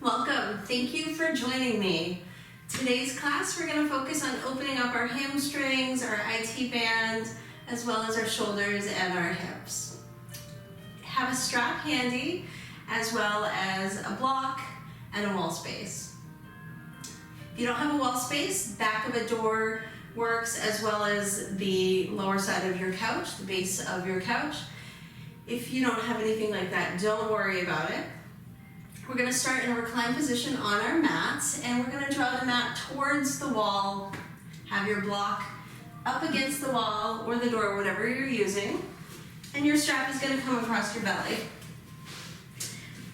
Welcome. Thank you for joining me. Today's class, we're going to focus on opening up our hamstrings, our IT band, as well as our shoulders and our hips. Have a strap handy, as well as a block and a wall space. If you don't have a wall space, back of a door works, as well as the lower side of your couch, the base of your couch. If you don't have anything like that, don't worry about it. We're going to start in a reclined position on our mats, and we're going to draw the mat towards the wall. Have your block up against the wall or the door, whatever you're using, and your strap is going to come across your belly.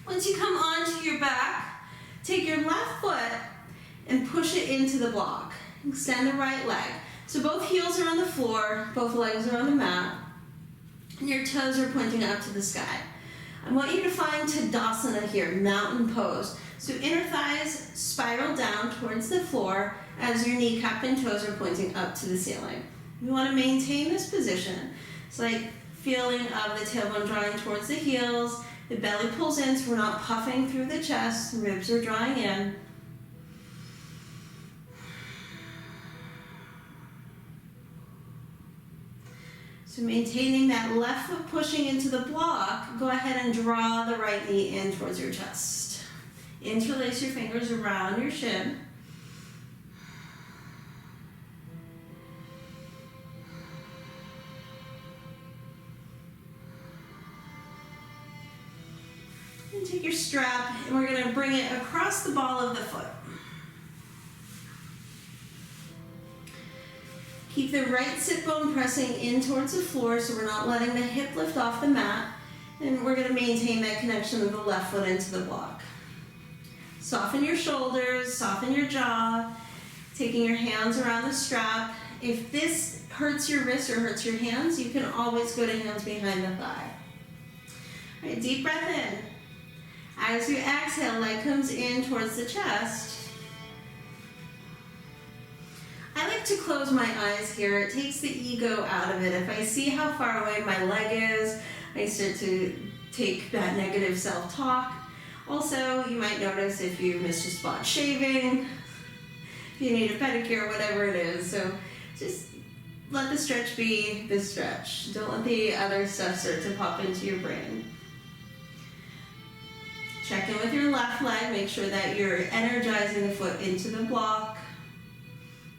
Once you come onto your back, take your left foot and push it into the block. Extend the right leg. So both heels are on the floor, both legs are on the mat, and your toes are pointing up to the sky. I want you to find Tadasana here, mountain pose. So inner thighs spiral down towards the floor as your kneecap and toes are pointing up to the ceiling. You want to maintain this position. It's like feeling of the tailbone drawing towards the heels, the belly pulls in so we're not puffing through the chest, the ribs are drawing in. So maintaining that left foot pushing into the block, go ahead and draw the right knee in towards your chest. Interlace your fingers around your shin. And take your strap and we're going to bring it across the ball of the foot. Keep the right sit bone pressing in towards the floor so we're not letting the hip lift off the mat. And we're going to maintain that connection of the left foot into the block. Soften your shoulders, soften your jaw, taking your hands around the strap. If this hurts your wrist or hurts your hands, you can always go to hands behind the thigh. All right, deep breath in. As you exhale, leg comes in towards the chest. I like to close my eyes here. It takes the ego out of it. If I see how far away my leg is, I start to take that negative self-talk. Also, you might notice if you missed a spot shaving, if you need a pedicure, whatever it is. So just let the stretch be the stretch. Don't let the other stuff start to pop into your brain. Check in with your left leg. Make sure that you're energizing the foot into the block.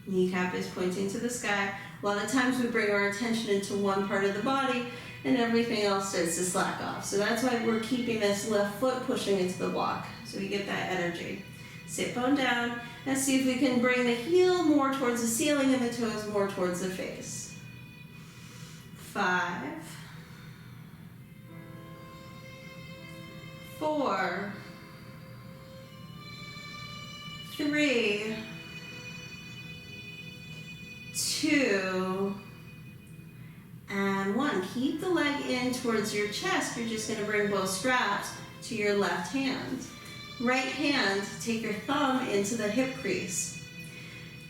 Kneecap is pointing to the sky. A lot of times we bring our attention into one part of the body and everything else starts to slack off. So that's why we're keeping this left foot pushing into the block so we get that energy. Sit bone down. Let's see if we can bring the heel more towards the ceiling and the toes more towards the face. 5, 4, 3, 2, and 1. Keep the leg in towards your chest. You're just going to bring both straps to your left hand. Right hand, take your thumb into the hip crease.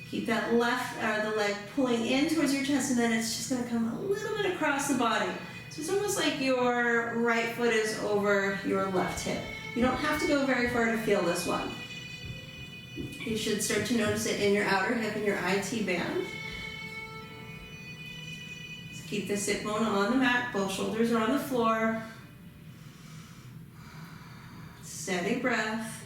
Keep that the leg pulling in towards your chest, and then it's just going to come a little bit across the body. So it's almost like your right foot is over your left hip. You don't have to go very far to feel this one. You should start to notice it in your outer hip and your IT band. Keep the sit bone on the mat, both shoulders are on the floor. Steady breath.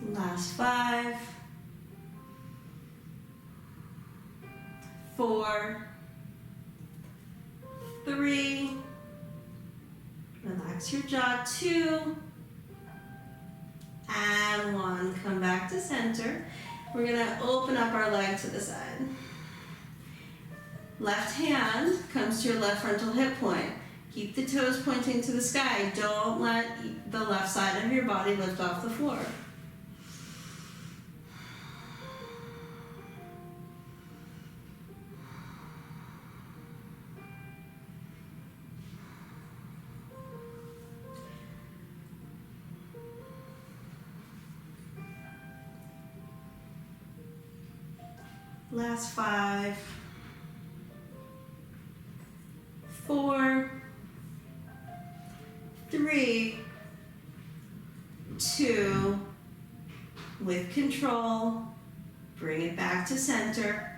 Last 5, 4, 3, relax your jaw, 2, and 1. Come back to center. We're going to open up our leg to the side. Left hand comes to your left frontal hip point. Keep the toes pointing to the sky. Don't let the left side of your body lift off the floor. Last 5, 4, 3, 2, with control, bring it back to center.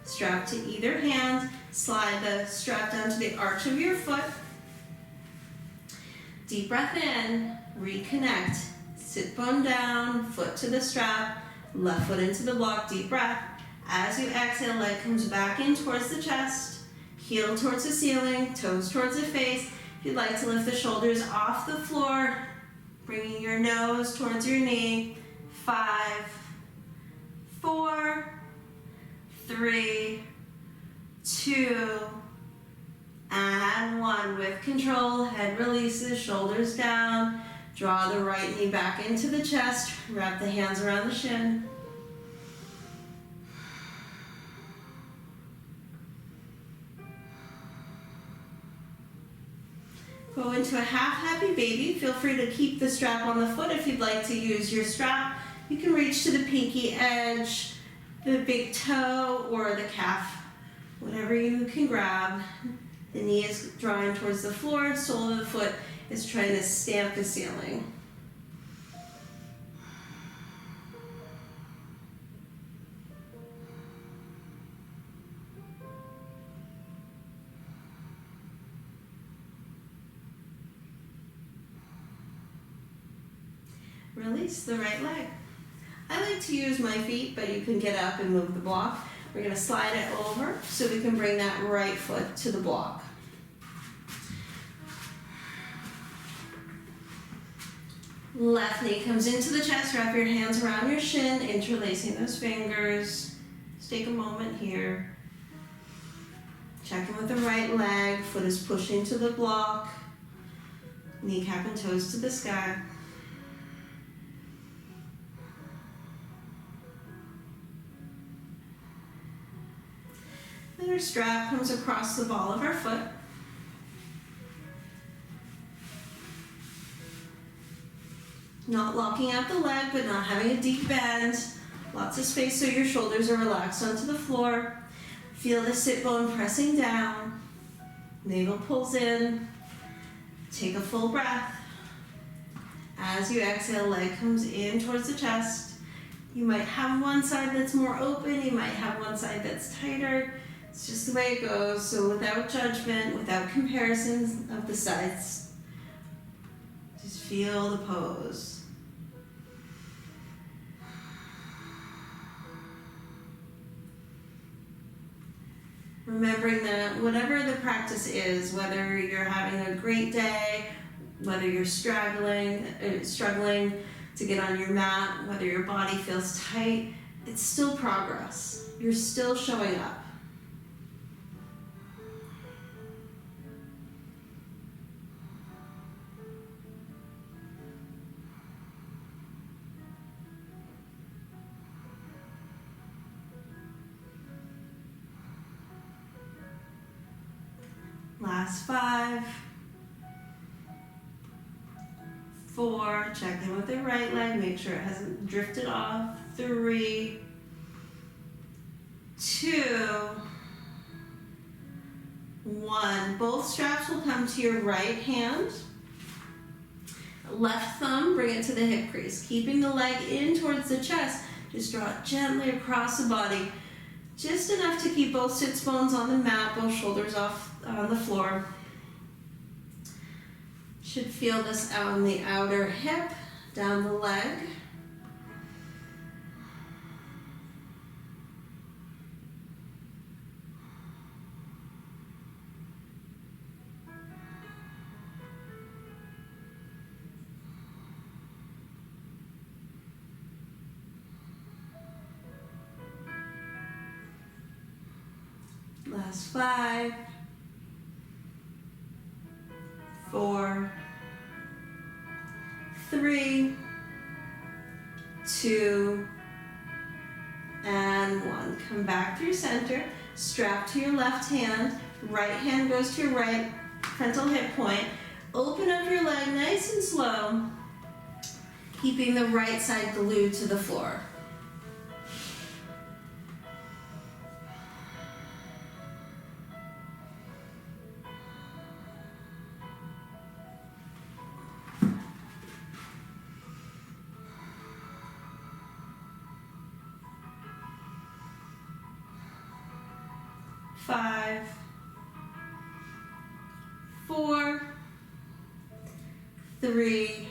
Strap to either hand, slide the strap down to the arch of your foot. Deep breath in, reconnect. Sit bone down, foot to the strap, left foot into the block, deep breath. As you exhale, leg comes back in towards the chest, heel towards the ceiling, toes towards the face. If you'd like to lift the shoulders off the floor, bringing your nose towards your knee. 5, 4, 3, 2, and 1. With control, head releases, shoulders down. Draw the right knee back into the chest. Wrap the hands around the shin. Go into a half happy baby. Feel free to keep the strap on the foot if you'd like to use your strap. You can reach to the pinky edge, the big toe, or the calf, whatever you can grab. The knee is drawing towards the floor, sole of the foot is trying to stamp the ceiling. Release the right leg. I like to use my feet, but you can get up and move the block. We're going to slide it over so we can bring that right foot to the block. Left knee comes into the chest. Wrap your hands around your shin, interlacing those fingers. Just take a moment here. Check in with the right leg. Foot is pushing to the block. Kneecap and toes to the sky. Then our strap comes across the ball of our foot. Not locking out the leg, but not having a deep bend. Lots of space so your shoulders are relaxed onto the floor. Feel the sit bone pressing down. Navel pulls in. Take a full breath. As you exhale, leg comes in towards the chest. You might have one side that's more open. You might have one side that's tighter. It's just the way it goes. So without judgment, without comparisons of the sides, just feel the pose. Remembering that whatever the practice is, whether you're having a great day, whether you're struggling to get on your mat, whether your body feels tight, it's still progress. You're still showing up. Last 5, 4, check in with the right leg, make sure it hasn't drifted off. 3, 2, 1. Both straps will come to your right hand. Left thumb, bring it to the hip crease. Keeping the leg in towards the chest, just draw it gently across the body. Just enough to keep both sits bones on the mat, both shoulders off on the floor. Should feel this on the outer hip, down the leg. Last 5, 4, 3, 2, and 1. Come back through center, strap to your left hand, right hand goes to your right frontal hip point. Open up your leg nice and slow, keeping the right side glued to the floor. 5, 4, 3,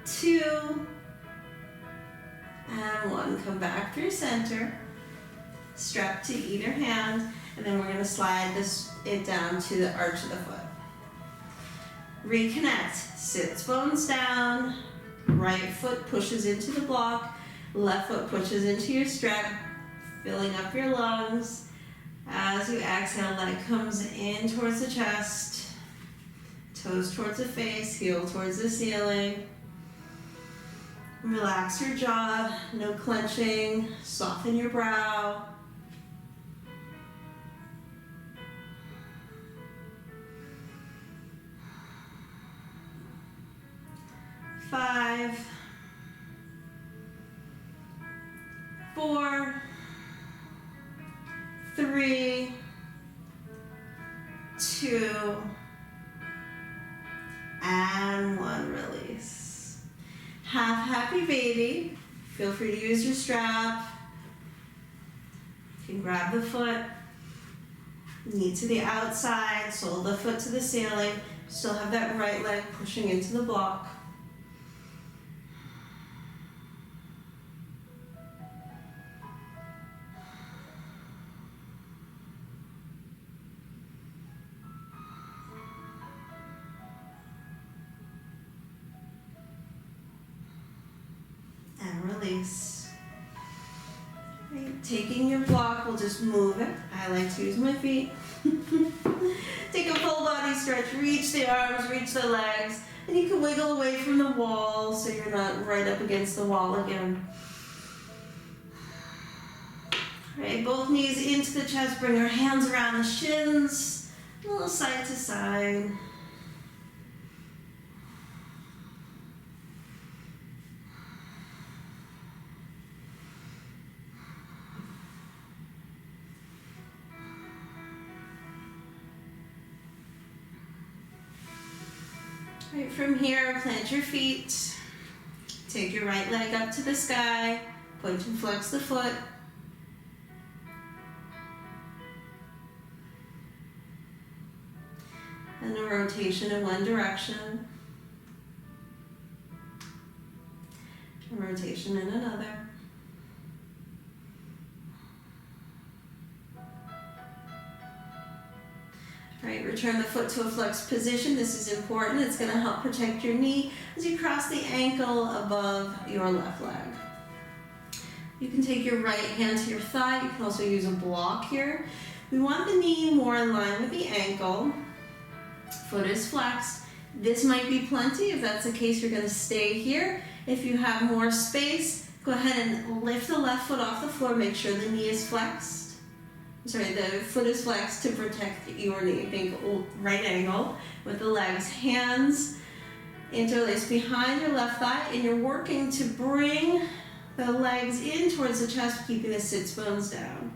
2, and 1. Come back through center. Strap to either hand, and then we're going to slide it down to the arch of the foot. Reconnect. Sits bones down. Right foot pushes into the block. Left foot pushes into your strap, filling up your lungs. As you exhale, leg comes in towards the chest. Toes towards the face, heel towards the ceiling. Relax your jaw, no clenching. Soften your brow. Five, 4, 3, 2, and 1. Release. Half happy baby. Feel free to use your strap. You can grab the foot, knee to the outside, sole of the foot to the ceiling. Still have that right leg pushing into the block. Release. Right. Taking your block, we'll just move it. I like to use my feet. Take a full body stretch, reach the arms, reach the legs, and you can wiggle away from the wall so you're not right up against the wall again. Right, both knees into the chest, bring our hands around the shins, a little side to side. Right, from here, plant your feet. Take your right leg up to the sky. Point and flex the foot. And a rotation in one direction. A rotation in another. Right, return the foot to a flexed position. This is important. It's going to help protect your knee as you cross the ankle above your left leg. You can take your right hand to your thigh. You can also use a block here. We want the knee more in line with the ankle. Foot is flexed. This might be plenty. If that's the case, you're going to stay here. If you have more space, go ahead and lift the left foot off the floor. Make sure the knee is flexed. Sorry, the foot is flexed to protect your knee. Think right angle with the legs. Hands interlaced behind your left thigh, and you're working to bring the legs in towards the chest, keeping the sits bones down.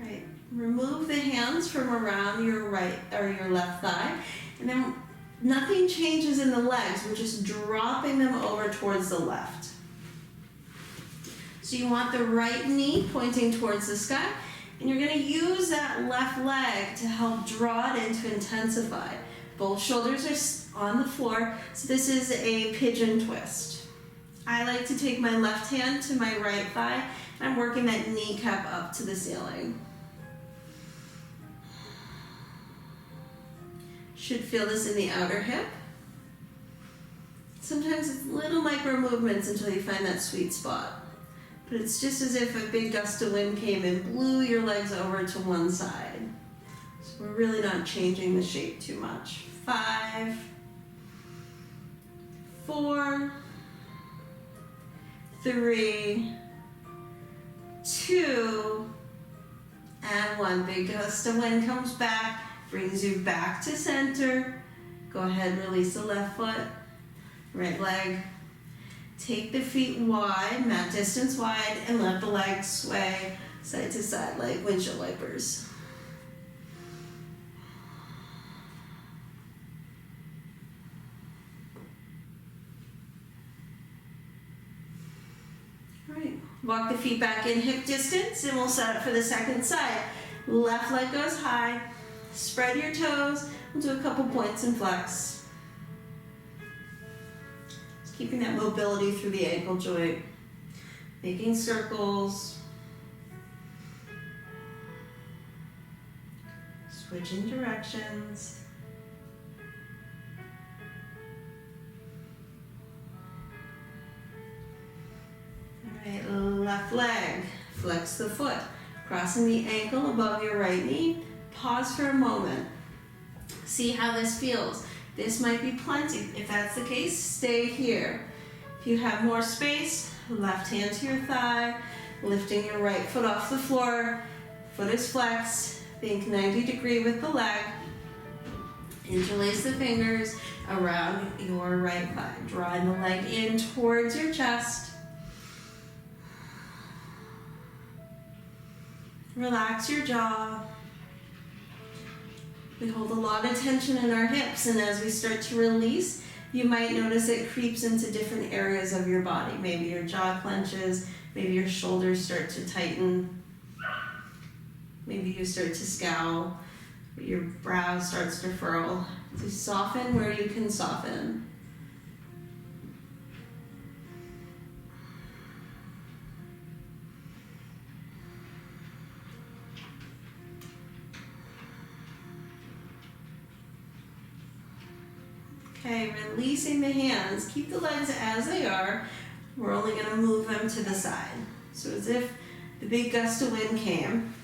Right. Remove the hands from around your right or your left thigh, and then nothing changes in the legs. We're just dropping them over towards the left. So you want the right knee pointing towards the sky, and you're going to use that left leg to help draw it in to intensify. Both shoulders are on the floor, so this is a pigeon twist. I like to take my left hand to my right thigh, and I'm working that kneecap up to the ceiling. Should feel this in the outer hip. Sometimes it's little micro movements until you find that sweet spot. But it's just as if a big gust of wind came and blew your legs over to one side. So we're really not changing the shape too much. 5, 4, 3, 2, and 1. Big gust of wind comes back. Brings you back to center. Go ahead, release the left foot, right leg. Take the feet wide, mat distance wide, and let the legs sway side to side like windshield wipers. All right, walk the feet back in hip distance, and we'll set up for the second side. Left leg goes high, spread your toes, we'll do a couple points and flex. Keeping that mobility through the ankle joint, making circles, switching directions. All right, left leg, flex the foot, crossing the ankle above your right knee. Pause for a moment. See how this feels. This might be plenty. If that's the case, stay here. If you have more space, left hand to your thigh, lifting your right foot off the floor. Foot is flexed. Think 90 degree with the leg. Interlace the fingers around your right thigh. Drawing the leg in towards your chest. Relax your jaw. We hold a lot of tension in our hips, and as we start to release, you might notice it creeps into different areas of your body. Maybe your jaw clenches, maybe your shoulders start to tighten, maybe you start to scowl, your brow starts to furrow. So soften where you can soften. Okay, releasing the hands. Keep the legs as they are. We're only going to move them to the side. So as if the big gust of wind came.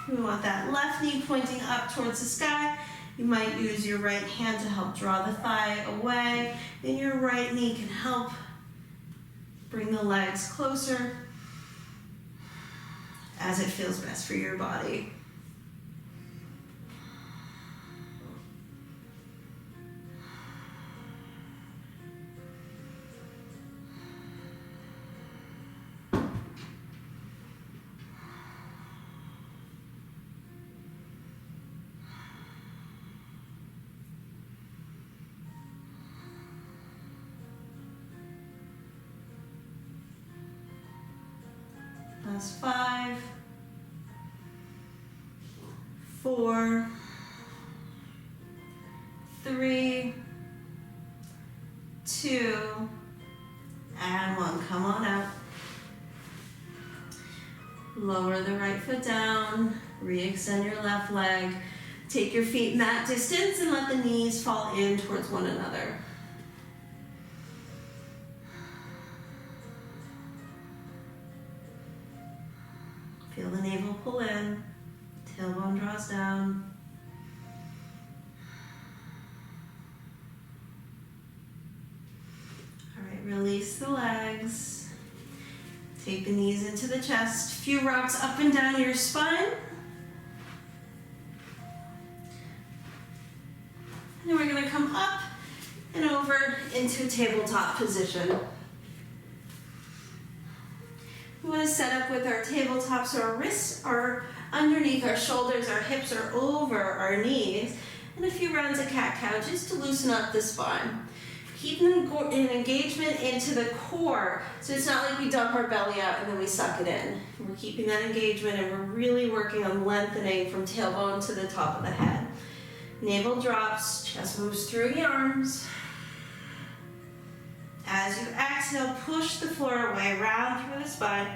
We want that left knee pointing up towards the sky. You might use your right hand to help draw the thigh away. Then your right knee can help bring the legs closer as it feels best for your body. Last 5, 4, 3, 2, and 1. Come on out. Lower the right foot down, re-extend your left leg. Take your feet mat distance and let the knees fall in towards one another. Feel the navel pull in, tailbone draws down. All right, release the legs. Take the knees into the chest. Few rocks up and down your spine. And then we're going to come up and over into tabletop position. We want to set up with our tabletop so our wrists are underneath our shoulders, our hips are over our knees, and a few rounds of cat-cow just to loosen up the spine. Keep an engagement into the core, so it's not like we dump our belly out and then we suck it in. We're keeping that engagement and we're really working on lengthening from tailbone to the top of the head. Navel drops, chest moves through the arms. As you exhale, push the floor away, round through the spine.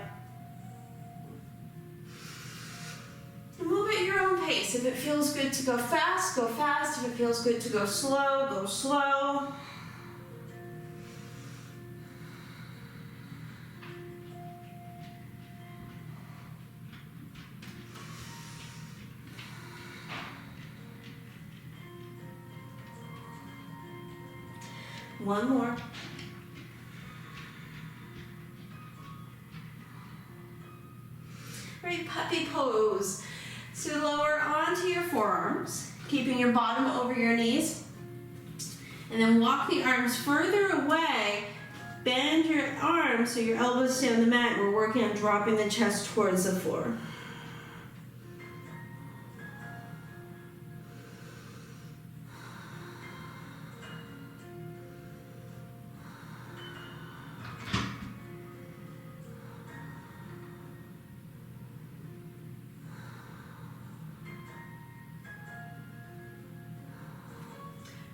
And move at your own pace. If it feels good to go fast, go fast. If it feels good to go slow, go slow. One more. Great puppy pose. So lower onto your forearms, keeping your bottom over your knees. And then walk the arms further away. Bend your arms so your elbows stay on the mat. We're working on dropping the chest towards the floor.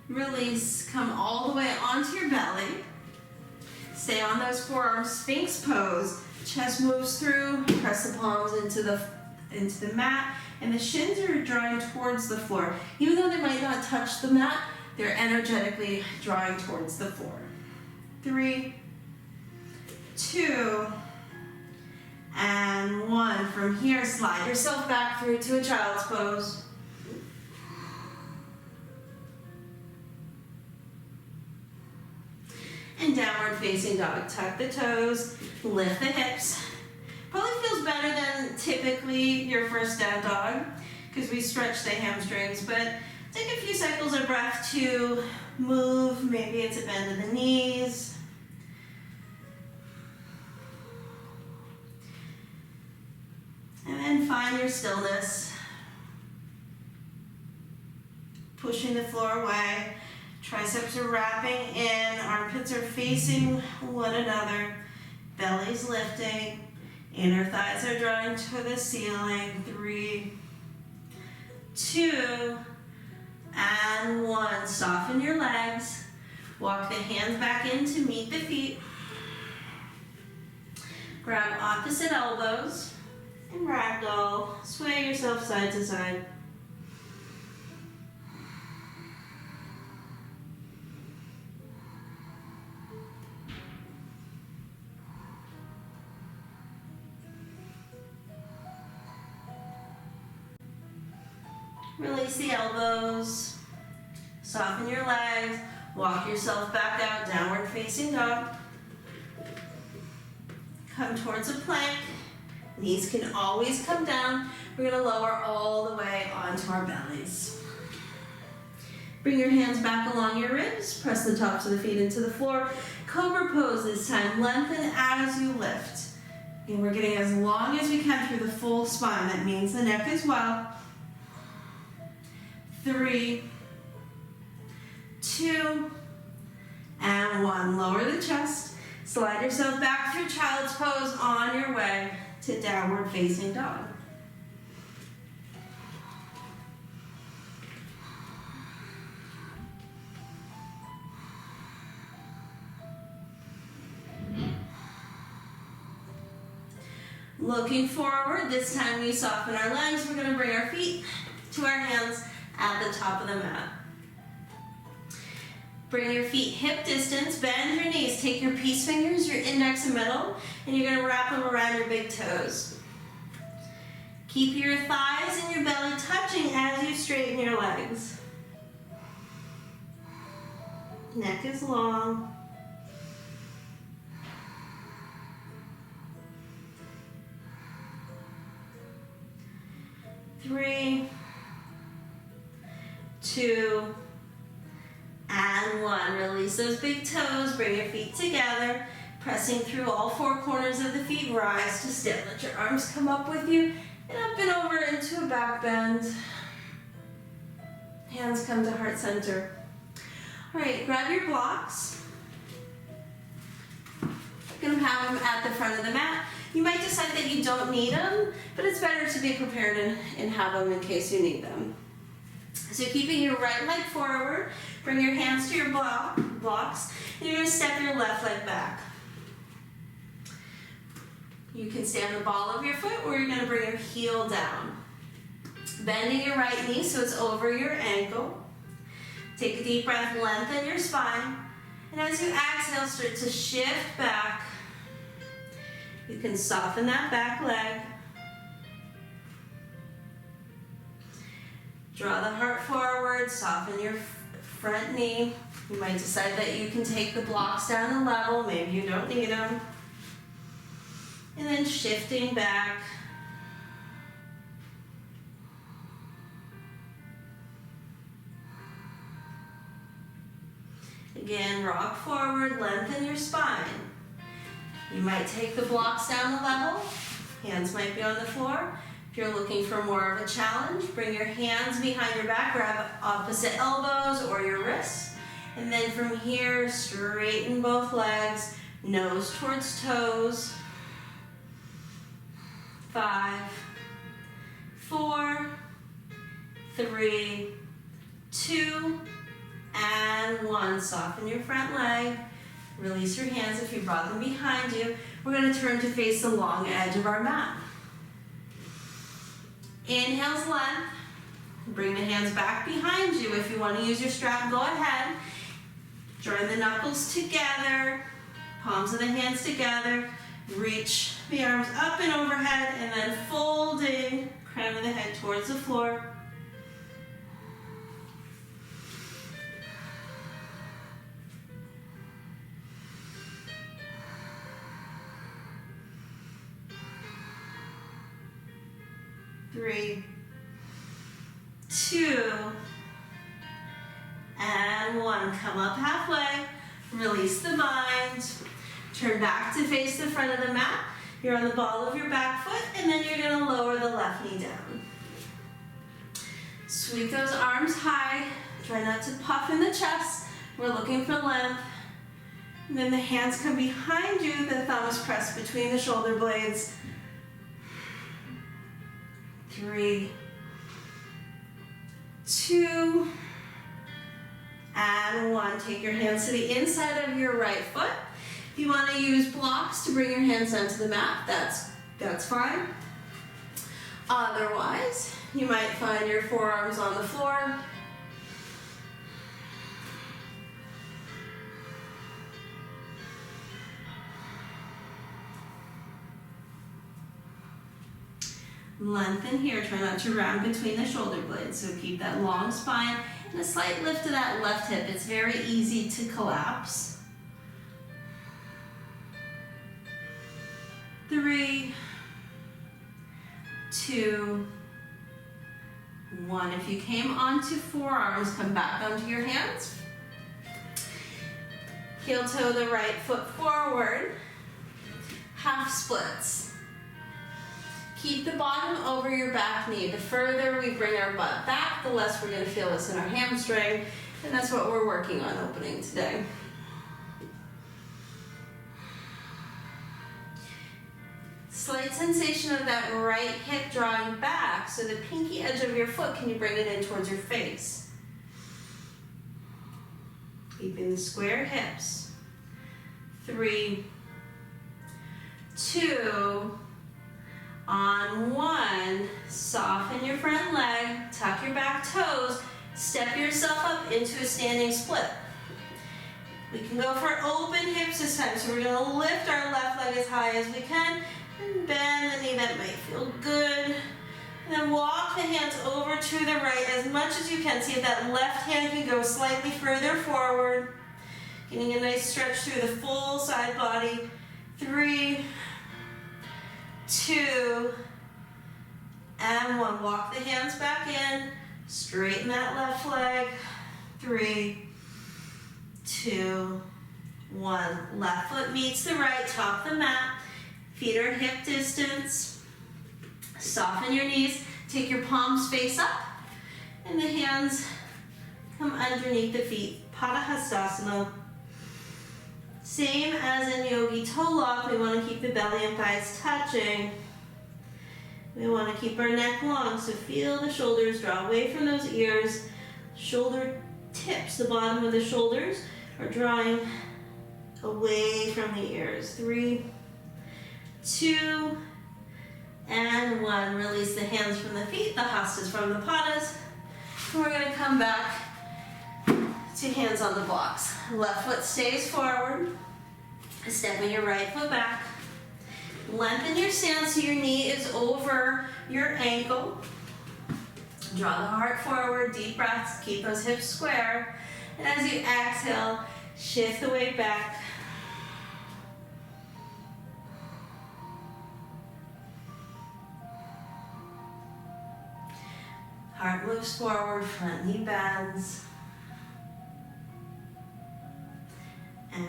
Release, come all the way onto your belly. Stay on those forearms, Sphinx pose. Chest moves through, press the palms into the mat, and the shins are drawing towards the floor. Even though they might not touch the mat, they're energetically drawing towards the floor. 3, 2, and 1. From here, slide yourself back through to a child's pose. And downward facing dog. Tuck the toes, lift the hips. Probably feels better than typically your first down dog because we stretch the hamstrings, but take a few cycles of breath to move. Maybe it's a bend of the knees. And then find your stillness. Pushing the floor away. Triceps are wrapping in, armpits are facing one another, belly's lifting, inner thighs are drawing to the ceiling. 3, 2, and 1. Soften your legs. Walk the hands back in to meet the feet. Grab opposite elbows and ragdoll. Sway yourself side to side. Release the elbows, soften your legs, walk yourself back out, downward facing dog. Come towards a plank, knees can always come down. We're gonna lower all the way onto our bellies. Bring your hands back along your ribs, press the tops of the feet into the floor. Cobra pose this time, lengthen as you lift. And we're getting as long as we can through the full spine. That means the neck as well. 3, 2, and 1. Lower the chest. Slide yourself back through child's pose on your way to downward facing dog. Looking forward, this time we soften our legs. We're going to bring our feet to our hands at the top of the mat. Bring your feet hip distance, bend your knees, take your peace fingers, your index and middle, and you're going to wrap them around your big toes. Keep your thighs and your belly touching as you straighten your legs. Neck is long. Three, 2, and 1. Release those big toes, bring your feet together, pressing through all 4 corners of the feet, rise to stand. Let your arms come up with you, and up and over into a back bend. Hands come to heart center. All right, grab your blocks. You're gonna have them at the front of the mat. You might decide that you don't need them, but it's better to be prepared and have them in case you need them. So keeping your right leg forward, bring your hands to your blocks, and you're going to step your left leg back. You can stay on the ball of your foot, or you're going to bring your heel down. Bending your right knee so it's over your ankle. Take a deep breath, lengthen your spine, and as you exhale, start to shift back. You can soften that back leg. Draw the heart forward, soften your front knee. You might decide that you can take the blocks down a level, maybe you don't need them. And then shifting back. Again, rock forward, lengthen your spine. You might take the blocks down a level. Hands might be on the floor. If you're looking for more of a challenge, bring your hands behind your back, grab opposite elbows or your wrists. And then from here, straighten both legs, nose towards toes. 5, 4, 3, 2, and 1. Soften your front leg. Release your hands if you brought them behind you. We're going to turn to face the long edge of our mat. Inhale's length. Bring the hands back behind you. If you want to use your strap, go ahead. Join the knuckles together, palms of the hands together. Reach the arms up and overhead, and then folding crown of the head towards the floor. Three, 2, and 1. Come up halfway. Release the mind. Turn back to face the front of the mat. You're on the ball of your back foot, and then you're going to lower the left knee down. Sweep those arms high. Try not to puff in the chest. We're looking for length. And then the hands come behind you. The thumb is pressed between the shoulder blades. 3, 2, and 1. Take your hands to the inside of your right foot. If you want to use blocks to bring your hands onto the mat, that's fine. Otherwise, you might find your forearms on the floor. Lengthen here, try not to round between the shoulder blades, so keep that long spine and a slight lift to that left hip. It's very easy to collapse. 3, 2, 1. If you came onto forearms, come back onto your hands. Heel toe the right foot forward. Half splits. Keep the bottom over your back knee. The further we bring our butt back, the less we're going to feel this in our hamstring, and that's what we're working on opening today. Slight sensation of that right hip drawing back, so the pinky edge of your foot, can you bring it in towards your face? Keeping the square hips. 3, 2, on 1, soften your front leg, tuck your back toes, step yourself up into a standing split. We can go for open hips this time, so we're going to lift our left leg as high as we can and bend the knee. That might feel good. And then walk the hands over to the right as much as you can. See if that left hand can go slightly further forward. Getting a nice stretch through the full side body. 3, 2, and 1. Walk the hands back in. Straighten that left leg. 3, 2, 1. Left foot meets the right, top the mat. Feet are hip distance. Soften your knees. Take your palms face up, and the hands come underneath the feet. Padahastasana. Same as in Yogi Toe Lock, we want to keep the belly and thighs touching. We want to keep our neck long, so feel the shoulders draw away from those ears. Shoulder tips, the bottom of the shoulders, are drawing away from the ears. 3, 2, and 1. Release the hands from the feet, the hastas from the padas. And we're going to come back to hands on the blocks. Left foot stays forward. Stepping your right foot back. Lengthen your stance so your knee is over your ankle. Draw the heart forward, deep breaths, keep those hips square. And as you exhale, shift the weight back. Heart moves forward, front knee bends.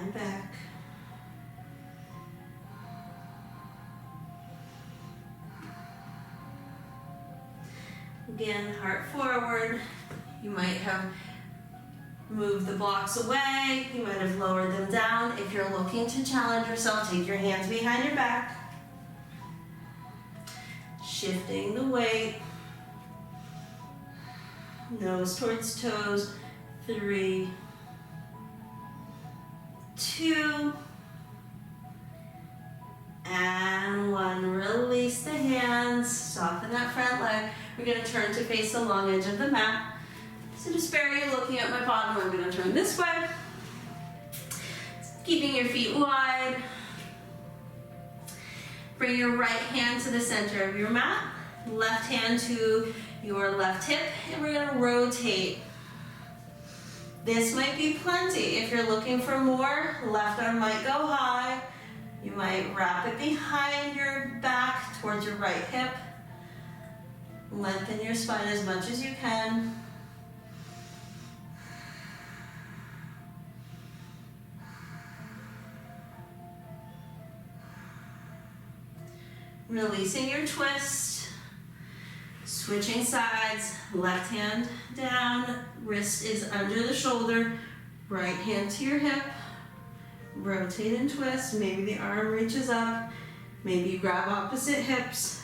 and back. Again, heart forward. You might have moved the blocks away. You might have lowered them down. If you're looking to challenge yourself, take your hands behind your back. Shifting the weight. Nose towards toes. 3, 2, and 1. Release the hands. Soften that front leg. We're going to turn to face the long edge of the mat. So just barely looking at my bottom, I'm going to turn this way. Keeping your feet wide. Bring your right hand to the center of your mat. Left hand to your left hip. And we're going to rotate. This might be plenty. If you're looking for more, left arm might go high. You might wrap it behind your back towards your right hip. Lengthen your spine as much as you can. Releasing your twist. Switching sides. Left hand down. Wrist is under the shoulder. Right hand to your hip. Rotate and twist. Maybe the arm reaches up. Maybe you grab opposite hips.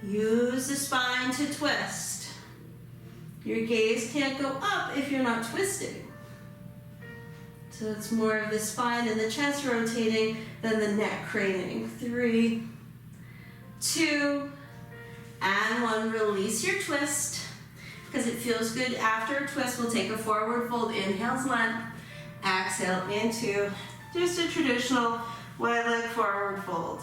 Use the spine to twist. Your gaze can't go up if you're not twisting. So it's more of the spine and the chest rotating than the neck craning. 3, 2, and 1. Release your twist because it feels good. After a twist, we'll take a forward fold. Inhale's length. Exhale into just a traditional wide leg forward fold.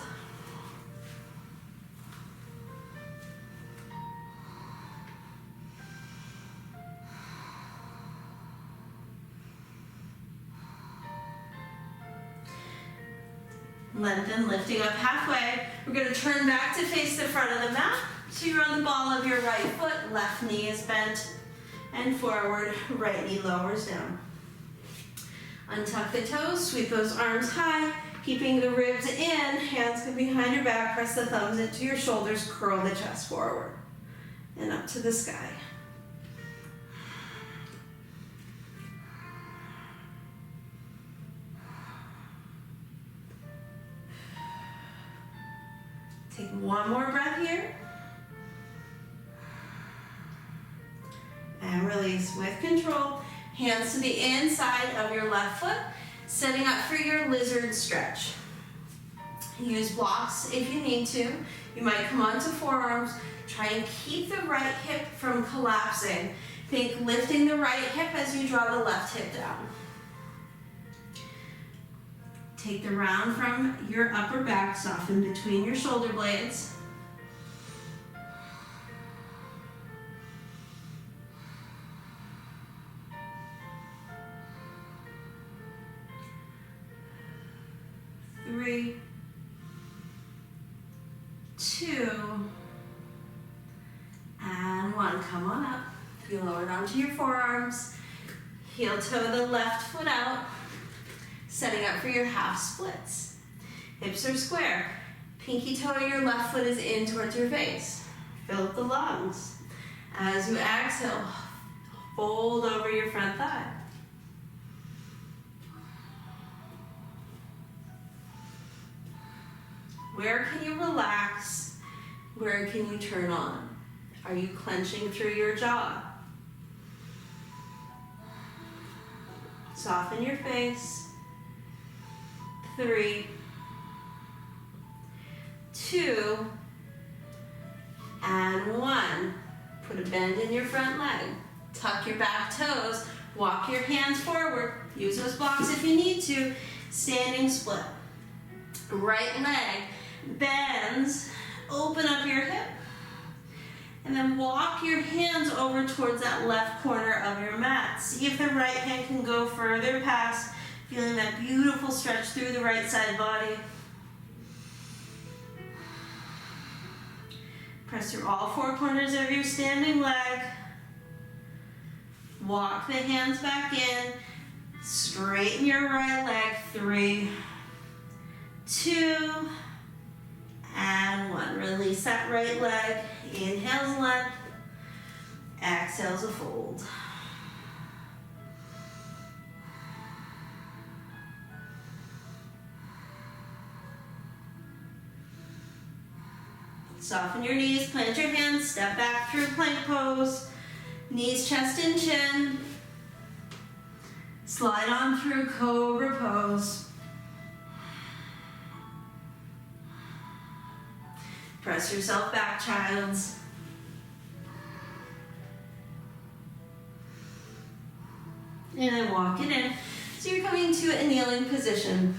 Lengthen, lifting up halfway. We're going to turn back to face the front of the mat. So you're on the ball of your right foot, left knee is bent and forward, right knee lowers down. Untuck the toes, sweep those arms high, keeping the ribs in, hands go behind your back, press the thumbs into your shoulders, curl the chest forward and up to the sky. Take one more breath here. And release with control. Hands to the inside of your left foot, setting up for your lizard stretch. Use blocks if you need to. You might come onto forearms. Try and keep the right hip from collapsing. Think lifting the right hip as you draw the left hip down. Take the round from your upper back, soften between your shoulder blades. Three, 2, and 1. Come on up. You lower it onto your forearms. Heel toe the left foot out. Setting up for your half splits. Hips are square. Pinky toe of your left foot is in towards your face. Fill up the lungs. As you exhale, fold over your front thigh. Where can you relax? Where can you turn on? Are you clenching through your jaw? Soften your face. 3, 2, and 1. Put a bend in your front leg. Tuck your back toes. Walk your hands forward. Use those blocks if you need to. Standing split. Right leg bends. Open up your hip. And then walk your hands over towards that left corner of your mat. See if the right hand can go further past. Feeling that beautiful stretch through the right side body. Press through all 4 corners of your standing leg. Walk the hands back in. Straighten your right leg. 3, 2, and 1. Release that right leg. Inhales length. Exhales a fold. Soften your knees, plant your hands, step back through plank pose. Knees, chest, and chin. Slide on through cobra pose. Press yourself back, childs. And then walk it in. So you're coming to a kneeling position.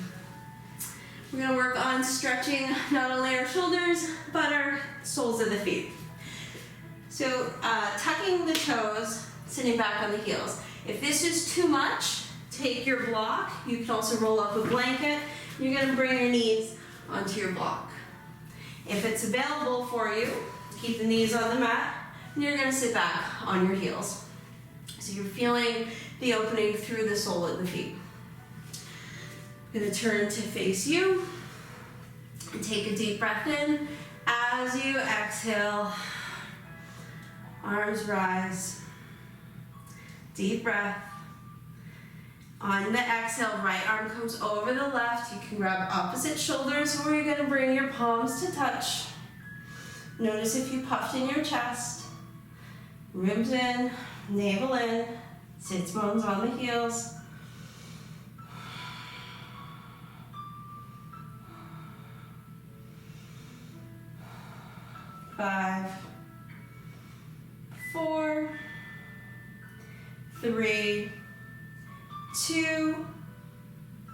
We're going to work on stretching not only our shoulders, but our soles of the feet. So tucking the toes, sitting back on the heels. If this is too much, take your block. You can also roll up a blanket. You're going to bring your knees onto your block. If it's available for you, keep the knees on the mat, and you're going to sit back on your heels. So you're feeling the opening through the sole of the feet. I'm going to turn to face you and take a deep breath in. As you exhale, arms rise. Deep breath. On the exhale, right arm comes over the left. You can grab opposite shoulders, or you're going to bring your palms to touch. Notice if you puffed in your chest. Ribs in, navel in, sits bones on the heels. 5, 4, 3, 2,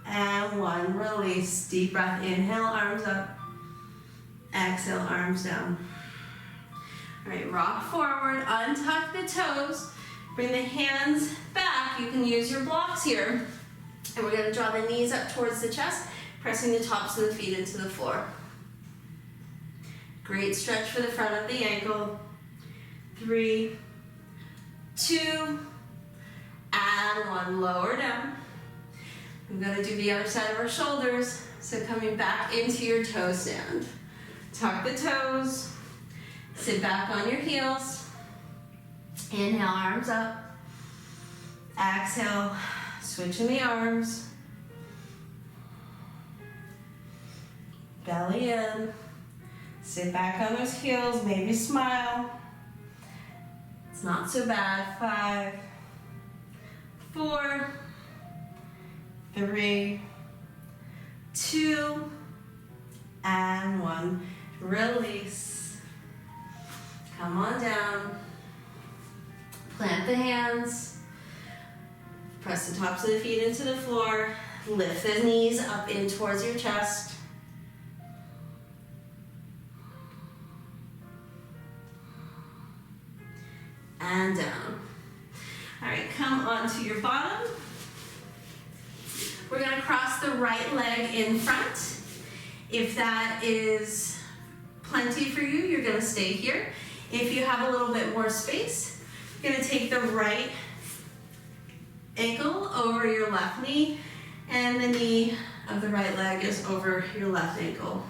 and 1. Release. Deep breath. Inhale, arms up. Exhale, arms down. All right, rock forward, untuck the toes. Bring the hands back. You can use your blocks here. And we're going to draw the knees up towards the chest, pressing the tops of the feet into the floor. Great stretch for the front of the ankle. 3, 2, and 1. Lower down. We're going to do the other side of our shoulders. So coming back into your toe stand. Tuck the toes. Sit back on your heels. Inhale, arms up. Exhale, switching the arms. Belly in. Sit back on those heels, maybe smile. It's not so bad. 5, 4, 3, 2, and 1. Release. Come on down. Plant the hands. Press the tops of the feet into the floor. Lift the knees up in towards your chest. And down. All right, come onto your bottom. We're going to cross the right leg in front. If that is plenty for you, you're going to stay here. If you have a little bit more space, you're going to take the right ankle over your left knee, and the knee of the right leg is over your left ankle.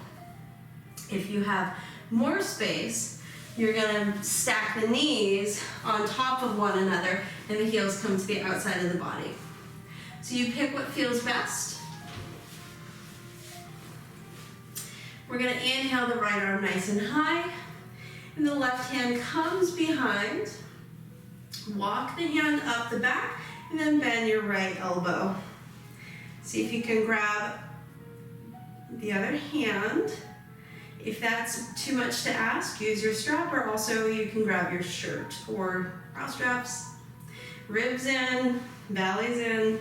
If you have more space, you're going to stack the knees on top of one another, and the heels come to the outside of the body. So you pick what feels best. We're going to inhale the right arm nice and high, and the left hand comes behind. Walk the hand up the back, and then bend your right elbow. See if you can grab the other hand. If that's too much to ask, use your strap, or also you can grab your shirt or bra straps. Ribs in, belly's in.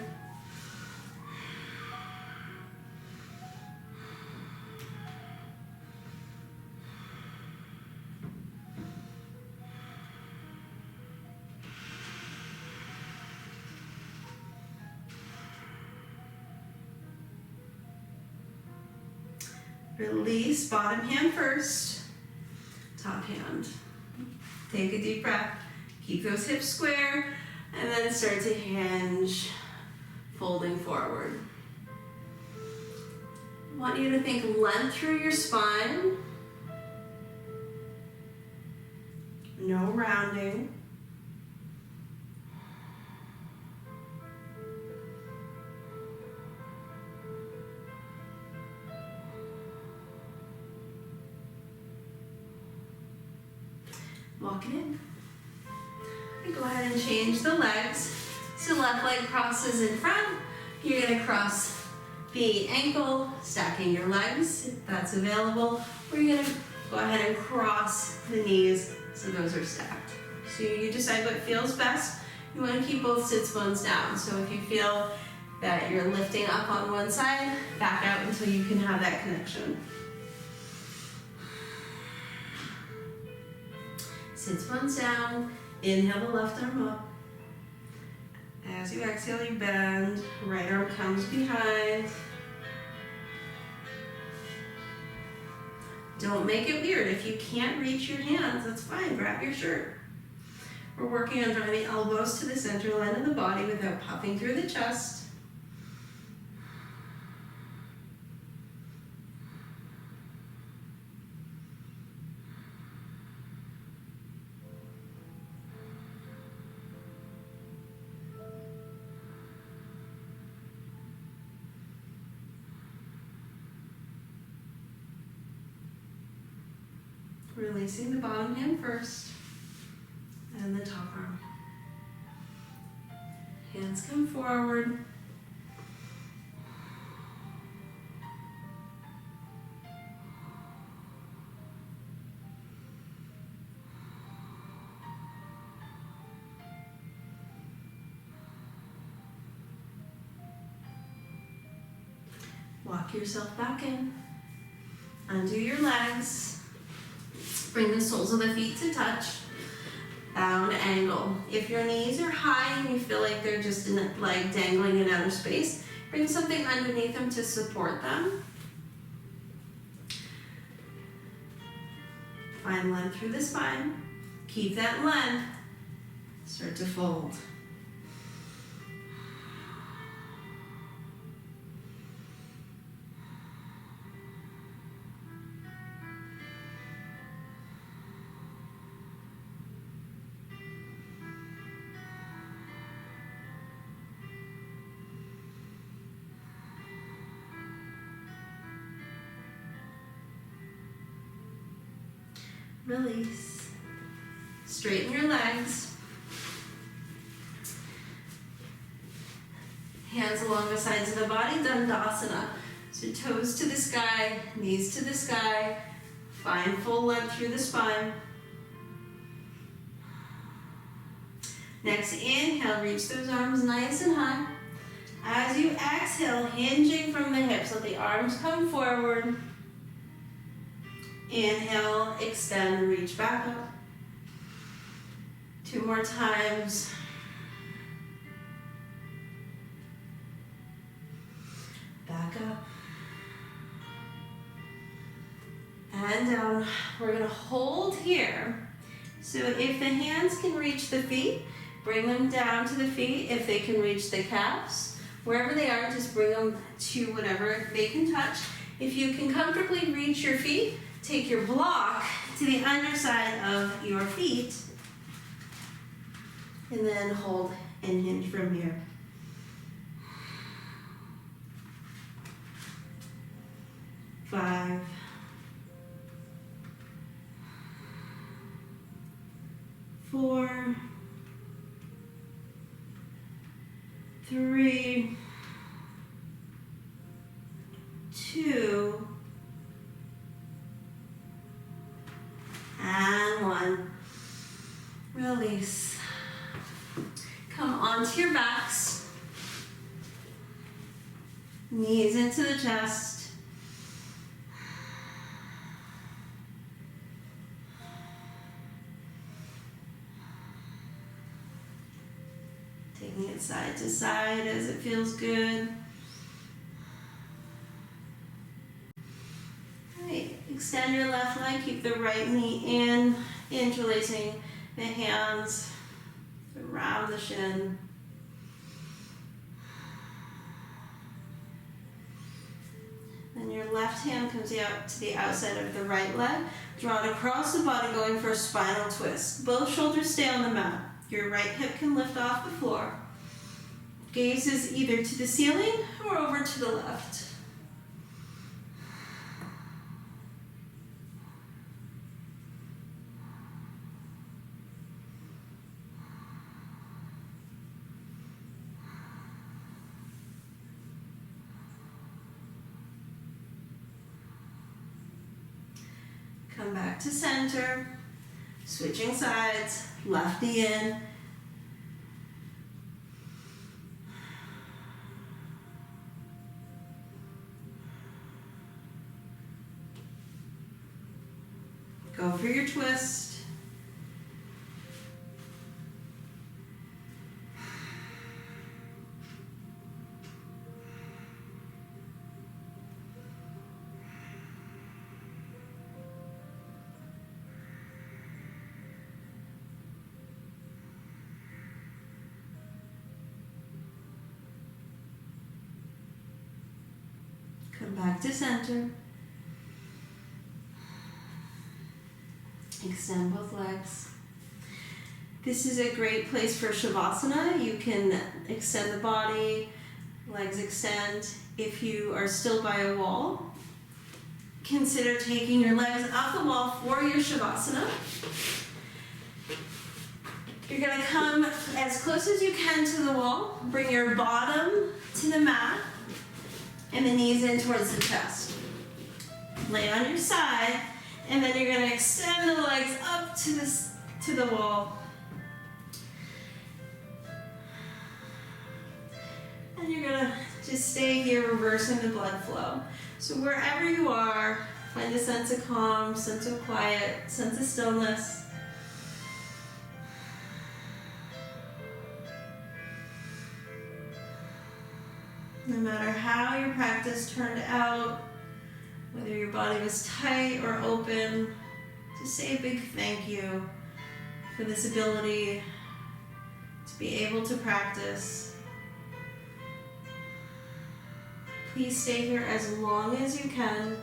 Release, bottom hand first, top hand. Take a deep breath. Keep those hips square. And then start to hinge, folding forward. I want you to think length through your spine. No rounding. Walk it in. And go ahead and change the legs. So left leg crosses in front. You're going to cross the ankle, stacking your legs if that's available. Or you're going to go ahead and cross the knees so those are stacked. So you decide what feels best. You want to keep both sits bones down. So if you feel that you're lifting up on one side, back out until you can have that connection. Sits bones down. Inhale the left arm up. As you exhale, you bend. Right arm comes behind. Don't make it weird. If you can't reach your hands, that's fine. Grab your shirt. We're working on drawing the elbows to the center line of the body without puffing through the chest. Releasing the bottom hand first, and the top arm. Hands come forward. Walk yourself back in. Undo your legs. Bring the soles of the feet to touch. Bound angle. If your knees are high and you feel like they're just like dangling in outer space, bring something underneath them to support them. Find length through the spine. Keep that length. Start to fold. Release. Straighten your legs. Hands along the sides of the body, Dandasana. So toes to the sky, knees to the sky. Find full length through the spine. Next inhale, reach those arms nice and high. As you exhale, hinging from the hips, let the arms come forward. Inhale, extend, reach back up. 2 more times. Back up. And down. We're going to hold here. So if the hands can reach the feet, bring them down to the feet. If they can reach the calves, wherever they are, just bring them to whatever they can touch. If you can comfortably reach your feet, take your block to the underside of your feet and then hold and hinge from here. Five, 4, 3, 2, and 1. Release. Come onto your backs. Knees into the chest. Taking it side to side as it feels good. Extend your left leg, keep the right knee in, interlacing the hands around the shin. Then your left hand comes out to the outside of the right leg. Draw it across the body, going for a spinal twist. Both shoulders stay on the mat. Your right hip can lift off the floor. Gaze is either to the ceiling or over to the left. Come back to center, switching sides, left knee in. Go for your twist. Come back to center. Extend both legs. This is a great place for Shavasana. You can extend the body, legs extend. If you are still by a wall, consider taking your legs off the wall for your Shavasana. You're going to come as close as you can to the wall. Bring your bottom to the mat and the knees in towards the chest. Lay on your side, and then you're going to extend the legs up to the wall. And you're going to just stay here, reversing the blood flow. So wherever you are, find a sense of calm, sense of quiet, sense of stillness. No matter how your practice turned out, whether your body was tight or open, just say a big thank you for this ability to be able to practice. Please stay here as long as you can.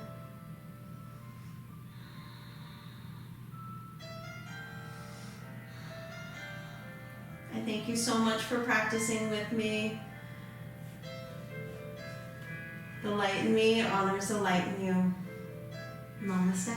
I thank you so much for practicing with me. The light in me honors the light in you. Namaste.